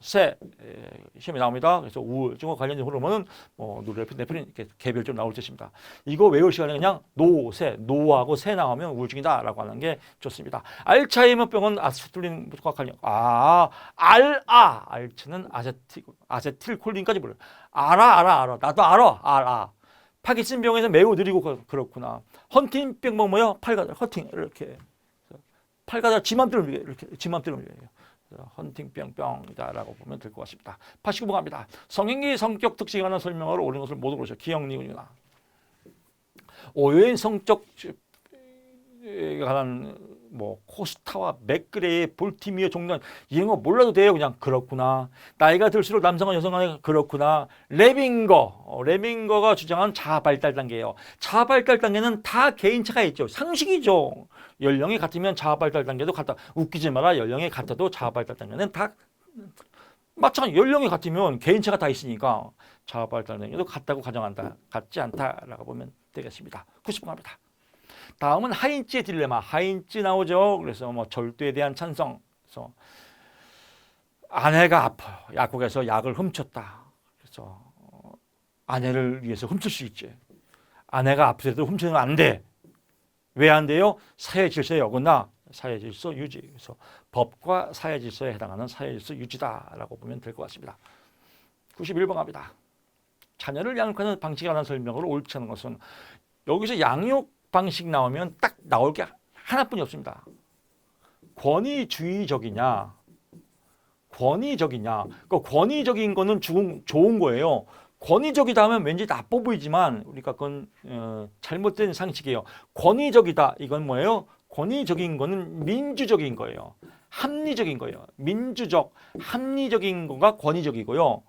시험에 나옵니다. 그래서 우울증과 관련된 호르몬은 노르에피네프린 이렇게 개별적으로 나올 것입니다. 이거 외울 시간에 그냥 노하고 세 나오면 우울증이다라고 하는 게 좋습니다. 알츠하이머병은 아세틸콜린과 관련. 알츠는 아세틸콜린까지 몰라요. 알아. 나도 알아. 파킨슨병에서 매우 느리고 그렇구나. 헌팅병 뭐요? 팔가닥 헌팅 이렇게. 팔 가다가 지 맘대로 이렇게 지 맘대로 움직여요. 헌팅병이다라고 보면 될 것 같습니다. 89번 갑니다. 성행위 성격 특징에 관한 설명으로 옳은 것을 모두 고르셔. 기억, 니은이나. 오해인 성격에 관한 뭐 코스타와 맥그레의 볼티미어 종단 이런 거 몰라도 돼요. 그냥 그렇구나. 나이가 들수록 남성과 여성 간에 그렇구나. 레밍거가 주장한 자아 발달 단계예요. 자아 발달 단계는 다 개인차가 있죠. 상식이죠. 연령이 같으면 자아 발달 단계도 같다. 웃기지 마라. 연령이 같아도 자아 발달 단계는 다 마찬가지. 연령이 같으면 개인차가 다 있으니까 자아 발달 단계도 같다고 가정한다. 같지 않다라고 보면 되겠습니다. 90번 갑니다. 다음은 하인츠의 딜레마. 하인츠 나오죠. 그래서 뭐 절도에 대한 찬성. 그래서 아내가 아파요. 약국에서 약을 훔쳤다. 그래서 아내를 위해서 훔칠 수 있지. 아내가 아프더라도 훔치면 안 돼. 왜 안 돼요? 사회 질서에 어긋나. 사회 질서 유지. 그래서 법과 사회 질서에 해당하는 사회 질서 유지다라고 보면 될 것 같습니다. 91번 갑니다. 자녀를 양육하는 방식에 관한 설명으로 옳지 않은 것은 여기서 양육 방식 나오면 딱 나올 게 하나뿐이 없습니다. 권위주의적이냐, 권위적이냐. 그 권위적인 거는 좋은 거예요. 권위적이다 하면 왠지 나빠 보이지만 우리가 그건 잘못된 상식이에요. 권위적이다 이건 뭐예요? 권위적인 거는 민주적인 거예요. 합리적인 거예요. 민주적, 합리적인 거가 권위적이고요.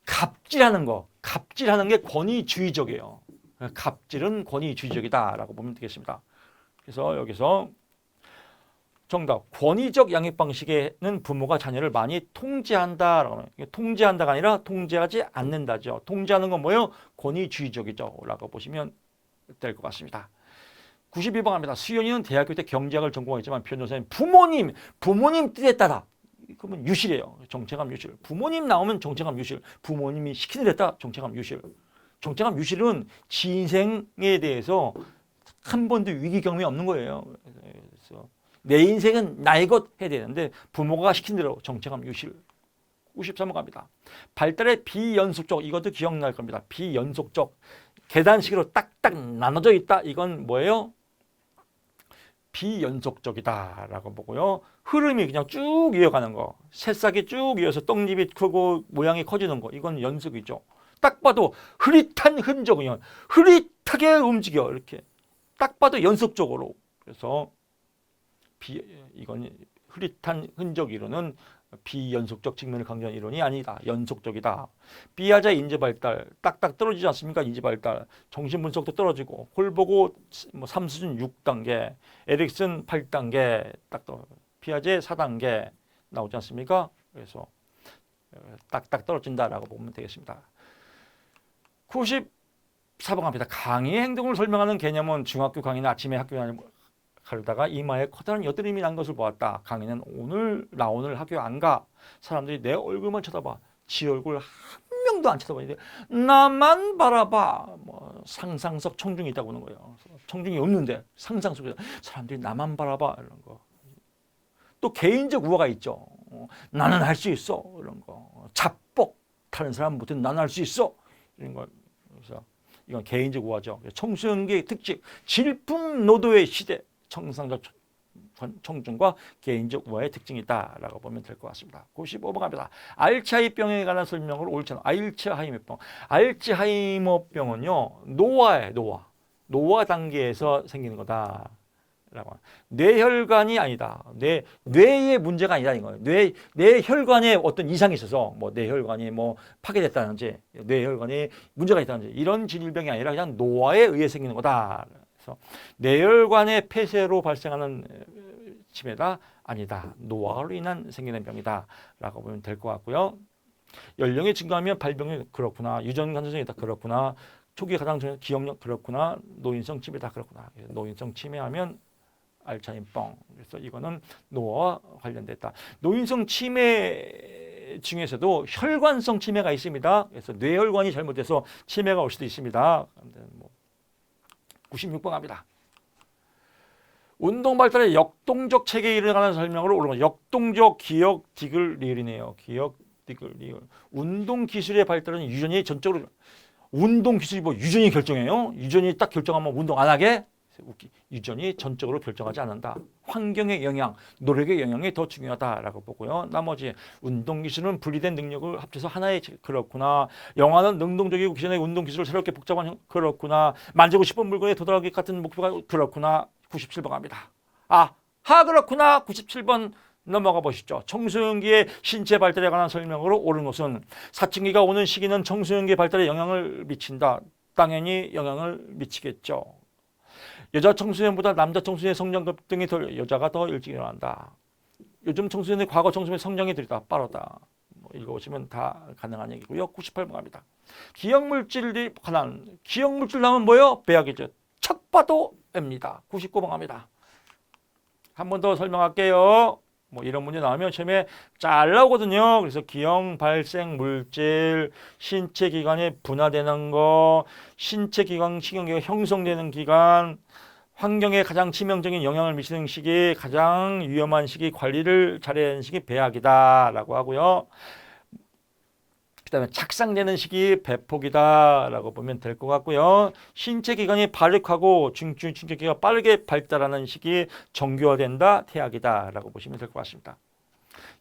갑질하는 게 권위주의적이에요. 갑질은 권위주의적이다라고 보면 되겠습니다. 그래서 여기서 정답, 권위적 양육 방식에는 부모가 자녀를 많이 통제한다라고. 통제한다가 아니라 통제하지 않는다죠. 통제하는 건 뭐예요? 권위주의적이죠 라고 보시면 될 것 같습니다. 92번 갑니다. 수연이는 대학교 때 경제학을 전공했지만 변호사님 부모님 뜻에 따라. 그러면 유실이에요. 정체감 유실. 부모님 나오면 정체감 유실. 부모님이 시키는 데 따라 정체감 유실. 정체감 유실은 지 인생에 대해서 한 번도 위기 경험이 없는 거예요. 그래서 내 인생은 나의 것 해야 되는데 부모가 시킨 대로 정체감 유실. 93번 갑니다. 발달의 비연속적. 이것도 기억날 겁니다. 비연속적. 계단식으로 딱딱 나눠져 있다. 이건 뭐예요? 비연속적이다라고 보고요. 흐름이 그냥 쭉 이어가는 거. 새싹이 쭉 이어서 떡잎이 크고 모양이 커지는 거. 이건 연속이죠. 딱 봐도 흐릿한 흔적이요. 흐릿하게 움직여. 이렇게. 딱 봐도 연속적으로. 그래서 이건 흐릿한 흔적 이론은 비연속적 측면을 강조한 이론이 아니다. 연속적이다. 비아자 인지발달. 딱딱 떨어지지 않습니까? 인지발달. 정신분석도 떨어지고. 홀보고 3수준 6단계. 에릭슨 8단계. 딱 피아제 4단계 나오지 않습니까? 그래서 딱딱 떨어진다라고 보면 되겠습니다. 94번 갑니다. 강의의 행동을 설명하는 개념은 중학교 강의나 아침에 학교 가려다가 이마에 커다란 여드름이 난 것을 보았다. 강의는 나 오늘 학교 안 가. 사람들이 내 얼굴만 쳐다봐. 지 얼굴 한 명도 안 쳐다보는데 나만 바라봐. 뭐 상상 속 청중이 있다고 하는 거예요. 청중이 없는데 상상 속에서 사람들이 나만 바라봐. 이런 거. 또 개인적 우화가 있죠. 나는 할 수 있어. 이런 거. 자뻑. 다른 사람 못해도 나는 할 수 있어. 이런 거. 그래서 이건 개인적 우화죠. 청소년기의 특징. 질풍노도의 시대. 청상적 청중과 개인적 우화의 특징이다라고 보면 될 것 같습니다. 95번 갑니다. 알츠하이머병에 관한 설명을 옳지 않아. 알츠하이머병. 알츠하이머병은요. 노화 단계에서 생기는 거다. 라고. 뇌혈관이 아니다. 뇌의 문제가 아니다 이거예요. 뇌 혈관에 어떤 이상이 있어서 뭐 뇌혈관이 뭐 파괴됐다든지 뇌혈관에 문제가 있다든지 이런 질병이 아니라 그냥 노화에 의해 생기는 거다. 그래서 뇌혈관의 폐쇄로 발생하는 치매다 아니다. 노화로 인한 생기는 병이다라고 보면 될 것 같고요. 연령이 증가하면 발병이 그렇구나. 유전 가능성이 있다 그렇구나. 초기 가장 기억력 그렇구나. 노인성 치매다 그렇구나. 노인성 치매하면 알츠하이머병. 그래서 이거는 노화와 관련됐다. 노인성 치매 중에서도 혈관성 치매가 있습니다. 그래서 뇌혈관이 잘못돼서 치매가 올 수도 있습니다. 96번 갑니다. 운동 발달의 역동적 체계에 일어나는 설명으로 오르는 역동적 기억 디글 리을이네요. 기억 디글 리을. 운동 기술의 발달은 유전이 전적으로 운동 기술이 뭐 유전이 결정해요? 유전이 딱 결정하면 운동 안 하게? 유전이 전적으로 결정하지 않는다. 환경의 영향, 노력의 영향이 더 중요하다라고 보고요. 나머지 운동 기술은 분리된 능력을 합쳐서 하나의 그렇구나. 영화는 능동적이고 기존의 운동 기술을 새롭게 복잡한 그렇구나. 만지고 싶은 물건에 도달하기 같은 목표가 그렇구나. 97번 갑니다. 그렇구나. 97번 넘어가 보시죠. 청소년기의 신체 발달에 관한 설명으로 옳은 것은 사춘기가 오는 시기는 청소년기 발달에 영향을 미친다. 당연히 영향을 미치겠죠. 여자 청소년보다 남자 청소년의 성장급 등이 여자가 더 일찍 일어난다. 요즘 청소년의 과거 청소년의 성장이 들이다 빠르다. 읽어보시면 다 가능한 얘기고요. 98번 갑니다. 기억물질이 관한 기억물질 나오면 뭐요? 배약이죠. 척 봐도 M입니다. 99번 갑니다. 한 번 더 설명할게요. 이런 문제 나오면 처음에 잘 나오거든요. 그래서 기형 발생 물질, 신체 기관이 분화되는 거, 신체 기관, 신경계가 형성되는 기간, 환경에 가장 치명적인 영향을 미치는 시기, 가장 위험한 시기, 관리를 잘해야 하는 시기 배학이다라고 하고요. 그 다음에 착상되는 시기 배폭이다라고 보면 될 것 같고요. 신체 기관이 발육하고 중추신경계가 빠르게 발달하는 시기 정교화된다, 태학이다라고 보시면 될 것 같습니다.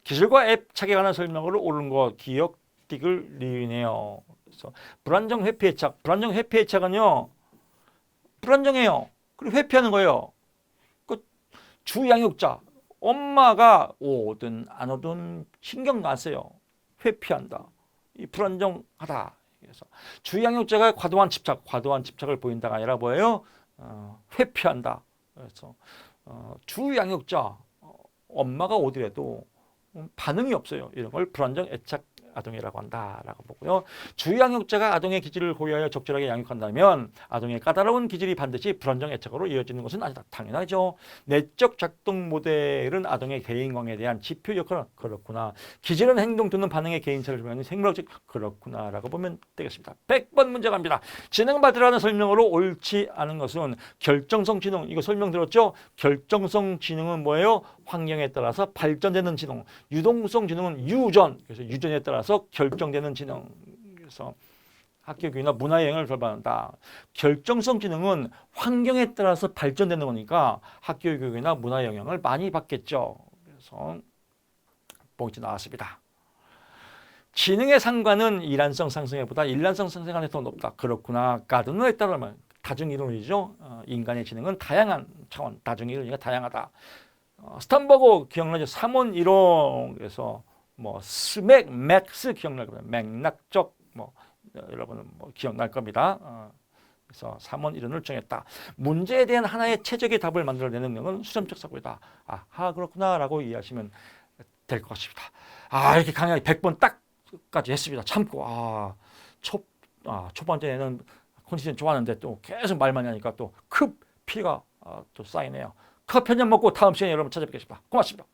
기술과 애착에 관한 설명으로 옳은 것, 기억, 띠글, 리위네요. 그래서 불안정 회피 애착, 불안정 회피 애착은요, 불안정해요. 그리고 회피하는 거예요. 그 주양육자, 엄마가 오든 안 오든 신경 안 써요. 회피한다. 이 불안정하다. 그래서 주양육자가 과도한 집착을 보인다가 아니라 뭐예요? 회피한다. 그래서 주양육자, 엄마가 오더라도 반응이 없어요. 이런 걸 불안정 애착 아동이라고 한다라고 보고요. 주양육자가 아동의 기질을 고려하여 적절하게 양육한다면 아동의 까다로운 기질이 반드시 불안정 애착으로 이어지는 것은 아니다. 당연하죠. 내적 작동 모델은 아동의 개인관계에 대한 지표 역할은 그렇구나. 기질은 행동 또는 반응의 개인차를 조명하는 생물학적 그렇구나라고 보면 되겠습니다. 100번 문제 갑니다. 지능 발달하는 설명으로 옳지 않은 것은 결정성 지능. 이거 설명 들었죠? 결정성 지능은 뭐예요? 환경에 따라서 발전되는 지능. 유동성 지능은 유전. 그래서 유전에 따라서 결정되는 지능. 그래서 학교 교육이나 문화의 영향을 덜 받는다. 결정성 지능은 환경에 따라서 발전되는 거니까 학교 교육이나 문화의 영향을 많이 받겠죠. 그래서 포인트 나왔습니다. 지능의 상관은 일란성 상승에보다 일란성 상승에 더 높다. 그렇구나. 가르너에 따르면 다중이론이죠. 인간의 지능은 다양한 차원, 다중이론이가 다양하다. 스탄버그 기억나죠? 3원 이론. 그래서 스맥, 맥스 기억날 겁니다. 맥락적, 여러분은 기억날 겁니다. 그래서 3원 이론을 정했다. 문제에 대한 하나의 최적의 답을 만들어내는 능력은 수렴적 사고이다. 그렇구나 라고 이해하시면 될 것 같습니다. 이렇게 강하게 100번 딱까지 했습니다. 참고, 초반에는 컨디션 좋았는데 또 계속 말만 하니까 또 급 피가 또 쌓이네요. 커피 한 잔 먹고 다음 시간에 여러분 찾아뵙겠습니다. 고맙습니다.